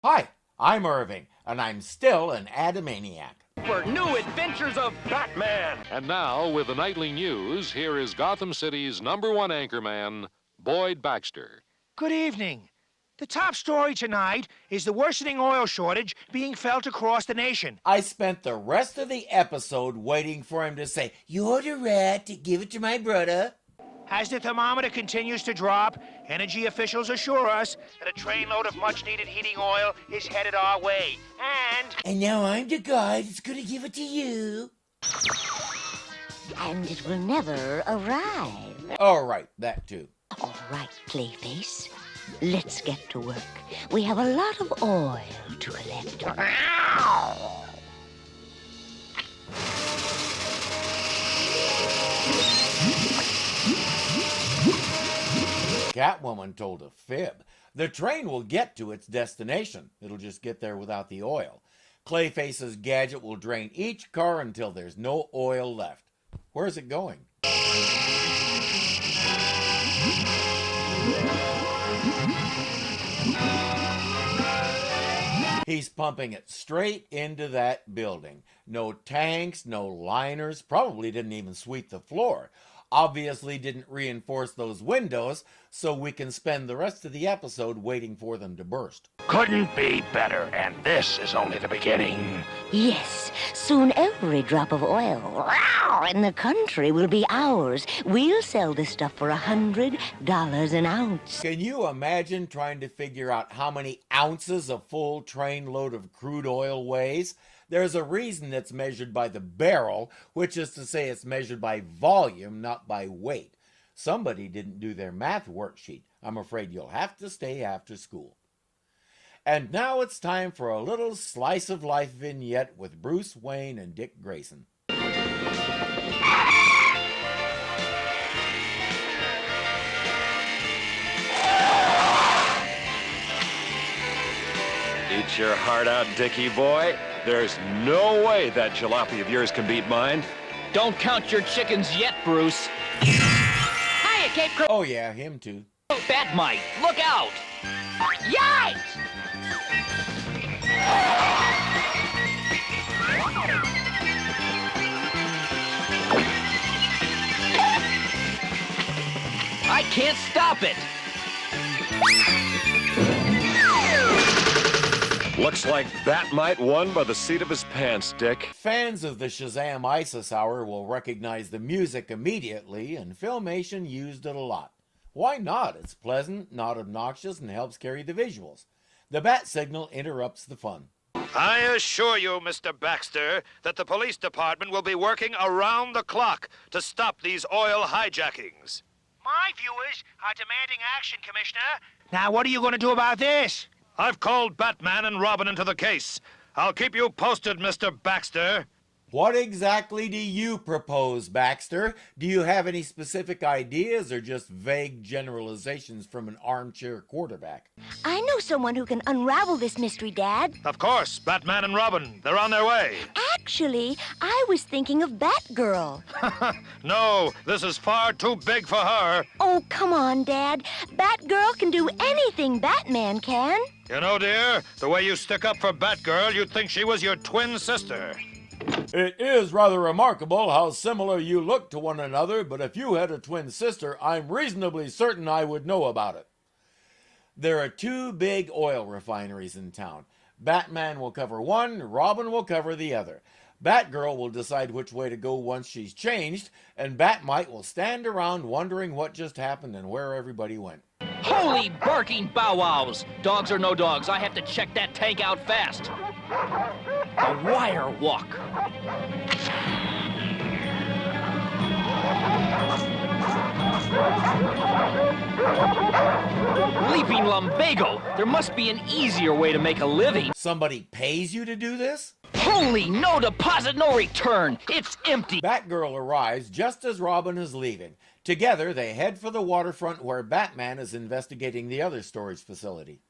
Hi, I'm Irving, and I'm still an Adamaniac. For new adventures of Batman. And now, with the nightly news, here is Gotham City's #1 anchorman, Boyd Baxter. Good evening. The top story tonight is the worsening oil shortage being felt across the nation. I spent the rest of the episode waiting for him to say, "You're the rat, give it to my brother." As the thermometer continues to drop, energy officials assure us that a trainload of much-needed heating oil is headed our way. And now I'm the guy that's gonna give it to you. And it will never arrive. All right, that too. All right, Clayface. Let's get to work. We have a lot of oil to collect. Catwoman told a fib. The train will get to its destination. It'll just get there without the oil. Clayface's gadget will drain each car until there's no oil left. Where's it going? He's pumping it straight into that building. No tanks, no liners, probably didn't even sweep the floor. Obviously didn't reinforce those windows, so we can spend the rest of the episode waiting for them to burst. Couldn't be better, and this is only the beginning. Yes, soon every drop of oil in the country will be ours. We'll sell this stuff for $100 an ounce. Can you imagine trying to figure out how many ounces a full trainload of crude oil weighs? There's a reason it's measured by the barrel, which is to say it's measured by volume, not by weight. Somebody didn't do their math worksheet. I'm afraid you'll have to stay after school. And now it's time for a little slice of life vignette with Bruce Wayne and Dick Grayson. Eat your heart out, Dickie boy. There's no way that jalopy of yours can beat mine. Don't count your chickens yet, Bruce. Hiya, Cape Crow. Oh yeah, him too. Batmite, look out! Yikes! I can't stop it. Looks like Batmite won by the seat of his pants, Dick. Fans of the Shazam ISIS Hour will recognize the music immediately, and Filmation used it a lot. Why not? It's pleasant, not obnoxious, and helps carry the visuals. The bat signal interrupts the fun. I assure you, Mr. Baxter, that the police department will be working around the clock to stop these oil hijackings. My viewers are demanding action, Commissioner. Now, what are you going to do about this? I've called Batman and Robin into the case. I'll keep you posted, Mr. Baxter. What exactly do you propose, Baxter? Do you have any specific ideas or just vague generalizations from an armchair quarterback? I know someone who can unravel this mystery, Dad. Of course, Batman and Robin. They're on their way. Actually, I was thinking of Batgirl. No, this is far too big for her. Oh, come on, Dad. Batgirl can do anything Batman can. You know, dear, the way you stick up for Batgirl, you'd think she was your twin sister. It is rather remarkable how similar you look to one another, but if you had a twin sister, I'm reasonably certain I would know about it. There are two big oil refineries in town. Batman will cover one, Robin will cover the other. Batgirl will decide which way to go once she's changed, and Batmite will stand around wondering what just happened and where everybody went. Holy barking bow wows! Dogs or no dogs, I have to check that tank out fast. A wire walk. Leaping lumbago! There must be an easier way to make a living. Somebody pays you to do this? Holy, no deposit, no return! It's empty! Batgirl arrives just as Robin is leaving. Together, they head for the waterfront where Batman is investigating the other storage facility.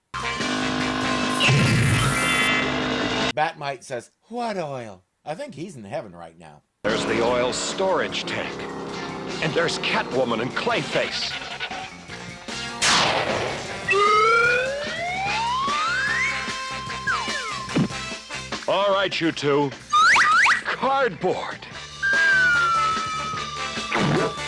Batmite says, "What oil?" I think he's in heaven right now. There's the oil storage tank. And there's Catwoman and Clayface. All right, you two. Cardboard.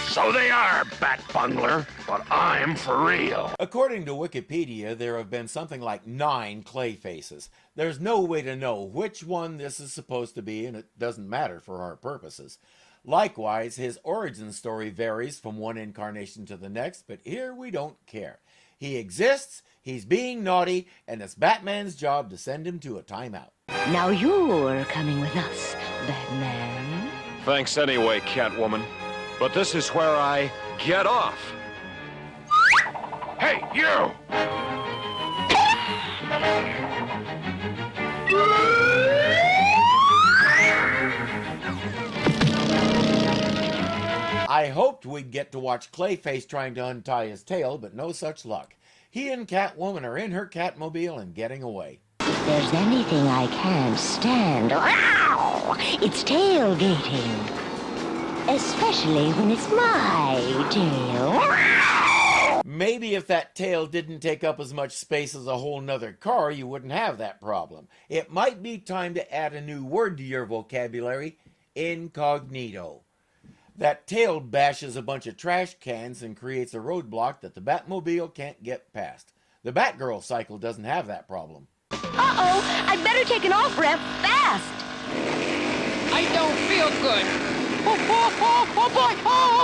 So they are, Bat Bungler, but I'm for real. According to Wikipedia, there have been something like 9 Clayfaces. There's no way to know which one this is supposed to be, and it doesn't matter for our purposes. Likewise, his origin story varies from one incarnation to the next, but here we don't care. He exists, he's being naughty, and it's Batman's job to send him to a timeout. Now you're coming with us, Batman. Thanks anyway, Catwoman. But this is where I get off. Hey, you! I hoped we'd get to watch Clayface trying to untie his tail, but no such luck. He and Catwoman are in her Catmobile and getting away. If there's anything I can't stand, it's tailgating. Especially when it's my tail. Maybe if that tail didn't take up as much space as a whole nother car, you wouldn't have that problem. It might be time to add a new word to your vocabulary: incognito. That tail bashes a bunch of trash cans and creates a roadblock that the Batmobile can't get past. The Batgirl cycle doesn't have that problem. Uh-oh, I'd better take an off-ramp fast. I don't feel good. Oh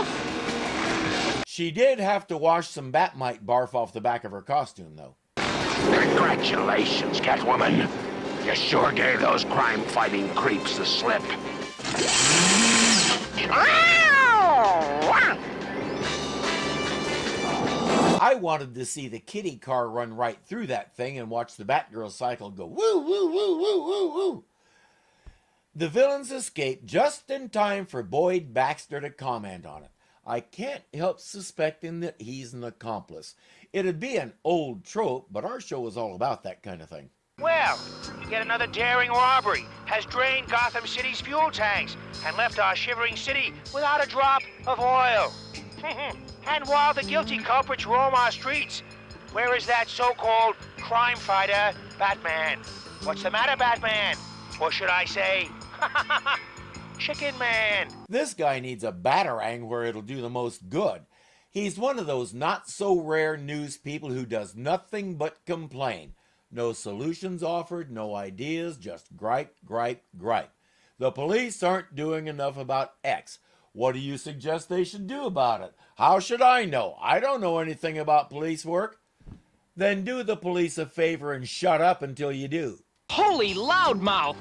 boy! She did have to wash some Batmite barf off the back of her costume, though. Congratulations, Catwoman. You sure gave those crime-fighting creeps the slip. I wanted to see the kitty car run right through that thing and watch the Batgirl cycle go woo, woo, woo, woo, woo, woo. The villains escape just in time for Boyd Baxter to comment on it. I can't help suspecting that he's an accomplice. It'd be an old trope, but our show is all about that kind of thing. Well, yet another daring robbery has drained Gotham City's fuel tanks and left our shivering city without a drop of oil. And while the guilty culprits roam our streets, where is that so-called crime fighter, Batman? What's the matter, Batman? Or should I say, Chicken Man? This guy needs a batarang where it'll do the most good. He's one of those not-so-rare news people who does nothing but complain. No solutions offered, no ideas, just gripe, gripe, gripe. The police aren't doing enough about X. What do you suggest they should do about it? How should I know? I don't know anything about police work. Then do the police a favor and shut up until you do. Holy loudmouth!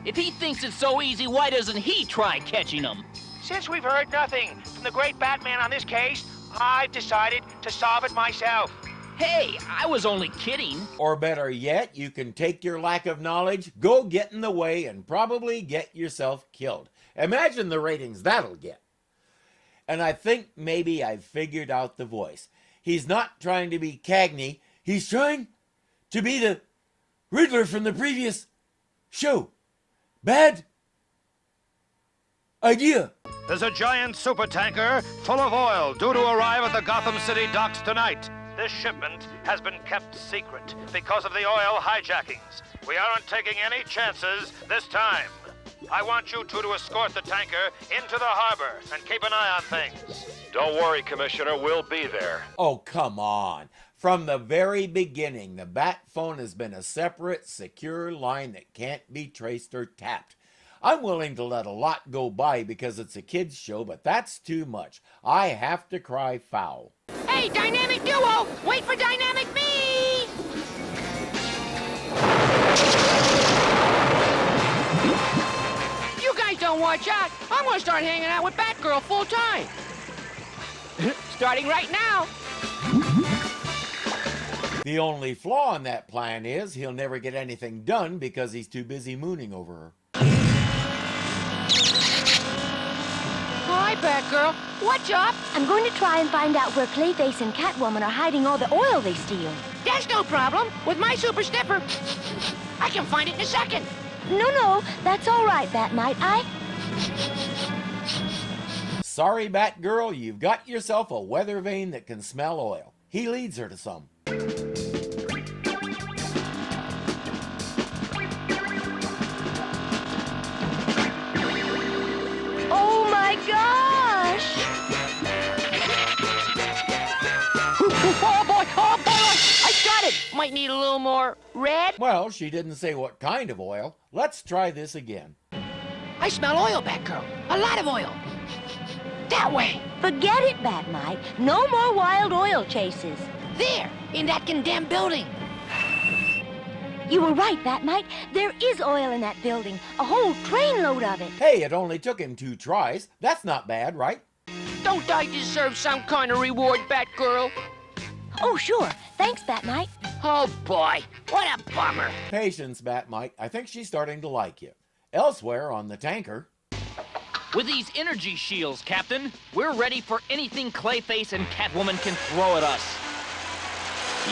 If he thinks it's so easy, why doesn't he try catching them? Since we've heard nothing from the great Batman on this case, I've decided to solve it myself. Hey, I was only kidding. Or better yet, you can take your lack of knowledge, go get in the way, and probably get yourself killed. Imagine the ratings that'll get. And I think maybe I've figured out the voice. He's not trying to be Cagney. He's trying to be the Riddler from the previous show. Bad idea. There's a giant supertanker full of oil due to arrive at the Gotham City docks tonight. This shipment has been kept secret because of the oil hijackings. We aren't taking any chances this time. I want you two to escort the tanker into the harbor and keep an eye on things. Don't worry, Commissioner, we'll be there. Oh, come on. From the very beginning, the Bat phone has been a separate, secure line that can't be traced or tapped. I'm willing to let a lot go by because it's a kid's show, but that's too much. I have to cry foul. Hey, Dynamic Duo! Wait for Dynamic Me! You guys don't watch out, I'm gonna start hanging out with Batgirl full time. Starting right now. The only flaw in that plan is he'll never get anything done because he's too busy mooning over her. Hi, Batgirl. What's up? I'm going to try and find out where Clayface and Catwoman are hiding all the oil they steal. That's no problem. With my super sniffer, I can find it in a second. No, that's all right, Batmite. Sorry, Batgirl, you've got yourself a weather vane that can smell oil. He leads her to some. Might need a little more red. Well, she didn't say what kind of oil. Let's try this again. I smell oil, Batgirl. A lot of oil. That way. Forget it, Batmite. No more wild oil chases. There, in that condemned building. You were right, Batmite. There is oil in that building. A whole trainload of it. Hey, it only took him 2 tries. That's not bad, right? Don't I deserve some kind of reward, Batgirl? Oh, sure. Thanks, Batmite. Oh, boy. What a bummer. Patience, Batmite. I think she's starting to like you. Elsewhere on the tanker, With these energy shields, Captain, we're ready for anything Clayface and Catwoman can throw at us.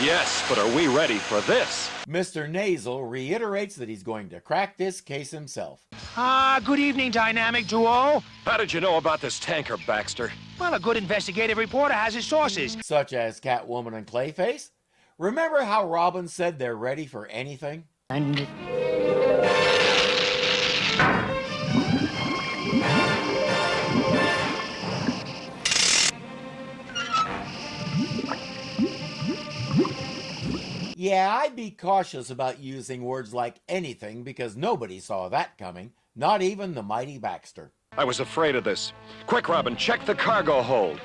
Yes, but are we ready for this? Mr. Nasal reiterates that he's going to crack this case himself. Good evening, Dynamic Duo. How did you know about this tanker, Baxter? Well, a good investigative reporter has his sources. Such as Catwoman and Clayface? Remember how Robin said they're ready for anything? And Yeah, I'd be cautious about using words like anything because nobody saw that coming, not even the mighty Baxter. I was afraid of this. Quick, Robin, check the cargo hold.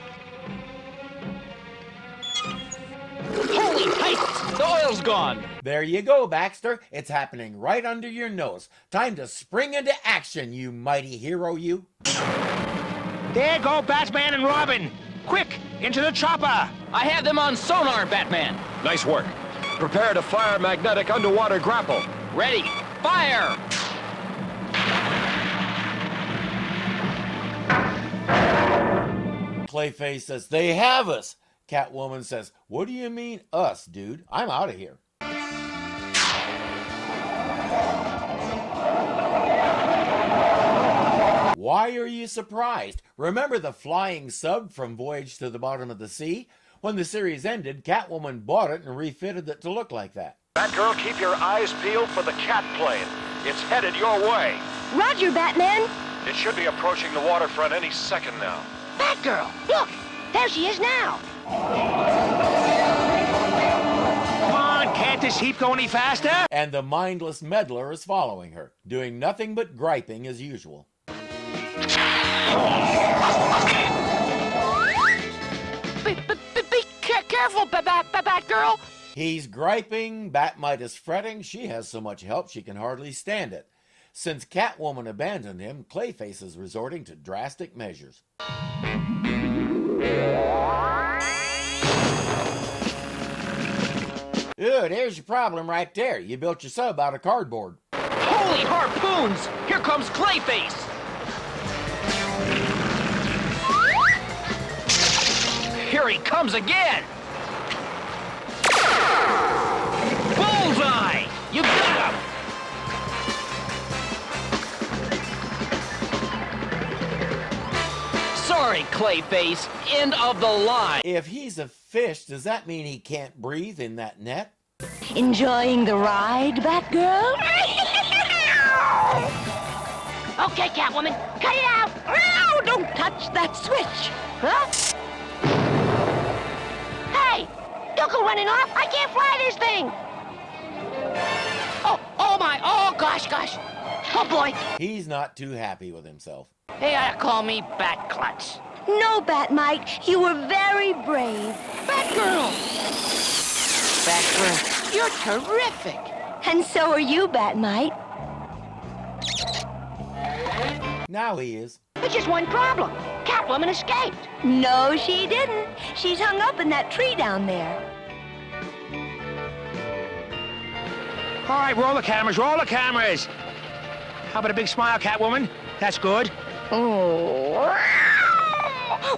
Holy heights! The oil's gone! There you go, Baxter. It's happening right under your nose. Time to spring into action, you mighty hero, you. There go Batman and Robin. Quick, into the chopper. I have them on sonar, Batman. Nice work. Prepare to fire magnetic underwater grapple. Ready. Fire! Clayface says, they have us. Catwoman says, what do you mean us, dude? I'm out of here. Why are you surprised? Remember the flying sub from Voyage to the Bottom of the Sea? When the series ended, Catwoman bought it and refitted it to look like that. Batgirl, keep your eyes peeled for the cat plane. It's headed your way. Roger, Batman. It should be approaching the waterfront any second now. Batgirl, look. There she is now. Come on, can't this heap go any faster? And the mindless meddler is following her, doing nothing but griping as usual. Be careful, Batgirl. He's griping, Batmite is fretting, she has so much help she can hardly stand it. Since Catwoman abandoned him, Clayface is resorting to drastic measures. There's your problem right there. You built your sub out of cardboard. Holy harpoons! Here comes Clayface! Here he comes again! Bullseye! You got him! Sorry, Clayface. End of the line. If he's a fish, does that mean he can't breathe in that net? Enjoying the ride, Batgirl? Okay, Catwoman, cut it out. No, don't touch that switch. Huh? Hey, don't go running off. I can't fly this thing. Oh my, oh gosh. Oh boy. He's not too happy with himself. They ought to call me Batklutz. No, Batmite, you were very brave. Batgirl. Batgirl, you're terrific. And so are you, Batmite. Now he is. There's just one problem. Catwoman escaped. No, she didn't. She's hung up in that tree down there. All right, roll the cameras, roll the cameras. How about a big smile, Catwoman? That's good. Oh,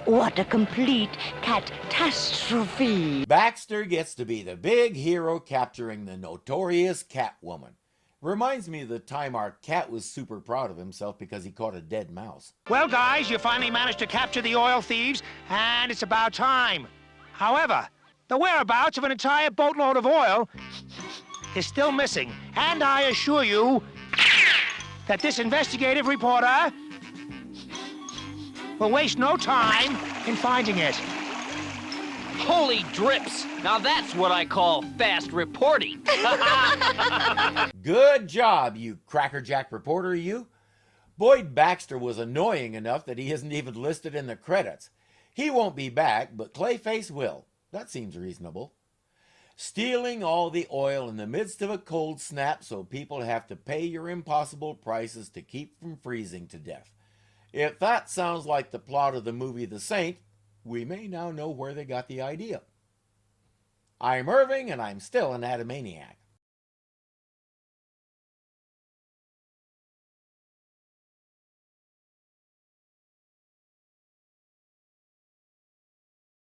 what a complete catastrophe. Baxter gets to be the big hero capturing the notorious Catwoman. Reminds me of the time our cat was super proud of himself because he caught a dead mouse. Well, guys, you finally managed to capture the oil thieves, and it's about time. However, the whereabouts of an entire boatload of oil is still missing, and I assure you that this investigative reporter will waste no time in finding it. Holy drips! Now that's what I call fast reporting. Good job, you crackerjack reporter, you. Boyd Baxter was annoying enough that he isn't even listed in the credits. He won't be back, but Clayface will. That seems reasonable. Stealing all the oil in the midst of a cold snap so people have to pay your impossible prices to keep from freezing to death. If that sounds like the plot of the movie The Saint, we may now know where they got the idea. I'm Irving, and I'm still an Adamaniac.